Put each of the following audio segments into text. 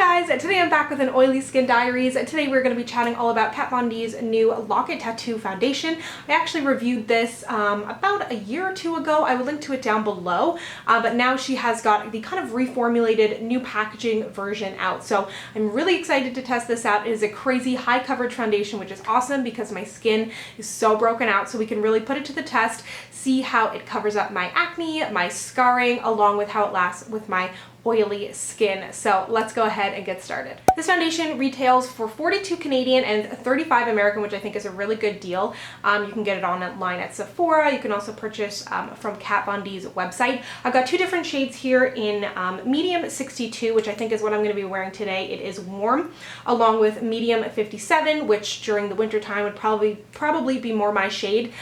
Hi guys, today I'm back with an oily Skin Diaries. Today we're going to be chatting all about Kat Von D's new Lock It Tattoo foundation. I actually reviewed this about a year or two ago. I will link to it down below, but now she has got the kind of reformulated new packaging version out. So I'm really excited to test this out. It is a crazy high coverage foundation, which is awesome because my skin is so broken out, so we can really put it to the test, see how it covers up my acne, my scarring, along with how it lasts with my oily skin. So let's go ahead and get started. This foundation retails for $42 Canadian and $35 American, which I think is a really good deal. You can get it online at Sephora. You can also purchase from Kat Von D's website. I've got two different shades here in medium 62, which I think is what I'm going to be wearing today. It is warm, along with medium 57, which during the winter time would probably be more my shade.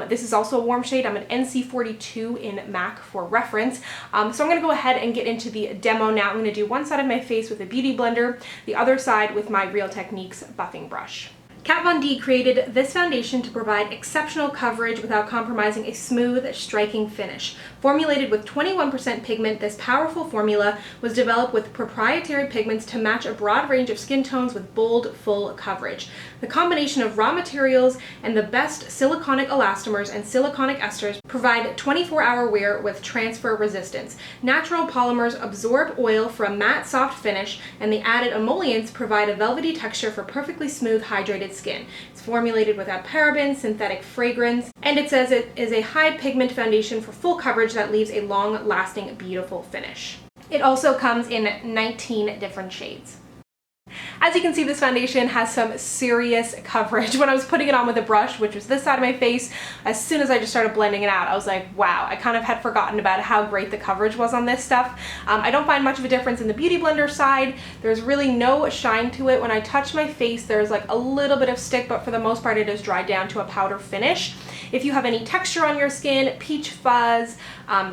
This is also a warm shade. I'm an NC 42 in MAC for reference. So I'm going to go ahead and get into the demo now. I'm going to do one side of my face with a beauty blender, the other side with my Real Techniques buffing brush. Kat Von D created this foundation to provide exceptional coverage without compromising a smooth, striking finish. Formulated with 21% pigment, this powerful formula was developed with proprietary pigments to match a broad range of skin tones with bold, full coverage. The combination of raw materials and the best siliconic elastomers and siliconic esters provide 24-hour wear with transfer resistance. Natural polymers absorb oil for a matte, soft finish, and the added emollients provide a velvety texture for perfectly smooth, hydrated skin. It's formulated without parabens, synthetic fragrance, and it says it is a high pigment foundation for full coverage that leaves a long-lasting, beautiful finish. It also comes in 19 different shades. As you can see, this foundation has some serious coverage. When I was putting it on with a brush, which was this side of my face, as soon as I just started blending it out, I was like, wow, I kind of had forgotten about how great the coverage was on this stuff. I don't find much of a difference in the Beauty Blender side. There's really no shine to it. When I touch my face, there's like a little bit of stick, but for the most part, it is dried down to a powder finish. If you have any texture on your skin, peach fuzz,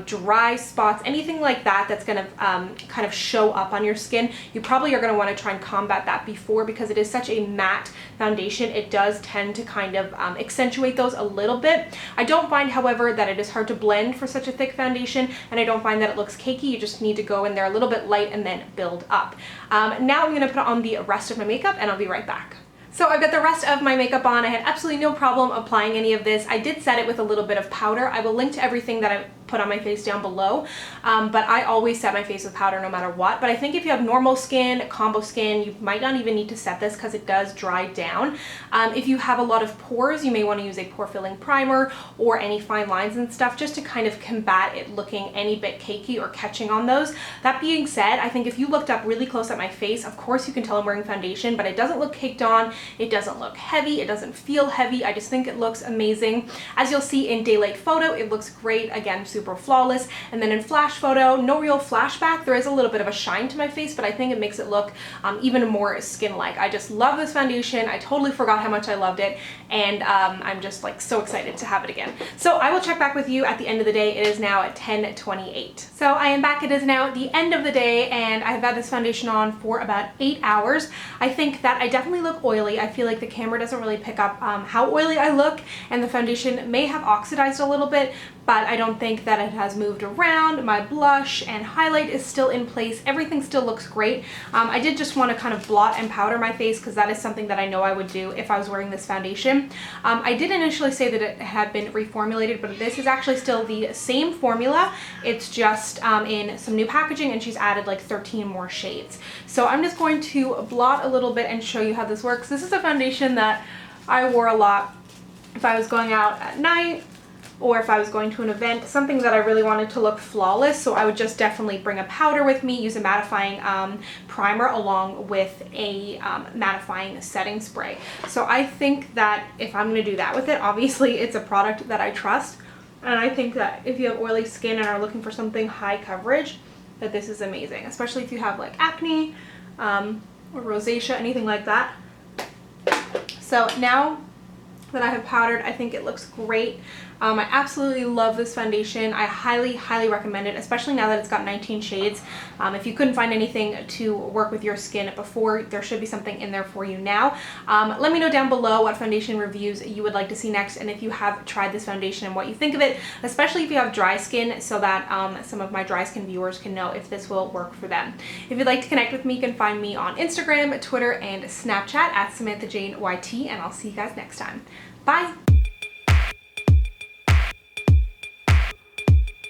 dry spots, anything like that that's going to kind of show up on your skin, you probably are going to want to try and combat that before, because it is such a matte foundation. It does tend to kind of accentuate those a little bit. I don't find, however, that it is hard to blend for such a thick foundation, and I don't find that it looks cakey. You just need to go in there a little bit light and then build up. Now I'm going to put on the rest of my makeup, and I'll be right back. So I've got the rest of my makeup on. I had absolutely no problem applying any of this. I did set it with a little bit of powder. I will link to everything that I put on my face down below, but I always set my face with powder no matter what. But I think if you have normal skin, combo skin, you might not even need to set this because it does dry down. If you have a lot of pores, you may want to use a pore filling primer or any fine lines and stuff, just to kind of combat it looking any bit cakey or catching on those. That being said, I think if you looked up really close at my face, of course you can tell I'm wearing foundation, but it doesn't look caked on, it doesn't look heavy, it doesn't feel heavy. I just think it looks amazing. As you'll see in daylight photo, it looks great. Again, super flawless. And then in flash photo, no real flashback. There is a little bit of a shine to my face, but I think it makes it look even more skin-like. I just love this foundation. I totally forgot how much I loved it, and I'm just like so excited to have it again. So I will check back with you at the end of the day. It is now at 10:28. So I am back. It is now the end of the day, and I've had this foundation on for about 8 hours. I think that I definitely look oily. I feel like the camera doesn't really pick up how oily I look, and the foundation may have oxidized a little bit, but I don't think that it has moved around. My blush and highlight is still in place. Everything still looks great. I did just want to kind of blot and powder my face because that is something that I know I would do if I was wearing this foundation. I did initially say that it had been reformulated, but this is actually still the same formula. It's just in some new packaging, and she's added like 13 more shades. So I'm just going to blot a little bit and show you how this works. This is a foundation that I wore a lot if I was going out at night, or if I was going to an event, something that I really wanted to look flawless. So I would just definitely bring a powder with me, use a mattifying primer along with a mattifying setting spray. So I think that if I'm going to do that with it, obviously it's a product that I trust. And I think that if you have oily skin and are looking for something high coverage, that this is amazing, especially if you have like acne or rosacea, anything like that. So now that I have powdered, I think it looks great. I absolutely love this foundation. I highly recommend it, especially now that it's got 19 shades. If you couldn't find anything to work with your skin before, there should be something in there for you now. Let me know down below what foundation reviews you would like to see next, and if you have tried this foundation and what you think of it, especially if you have dry skin, so that some of my dry skin viewers can know if this will work for them. If you'd like to connect with me, you can find me on Instagram, Twitter, and Snapchat at SamanthaJaneYT, and I'll see you guys next time. Bye!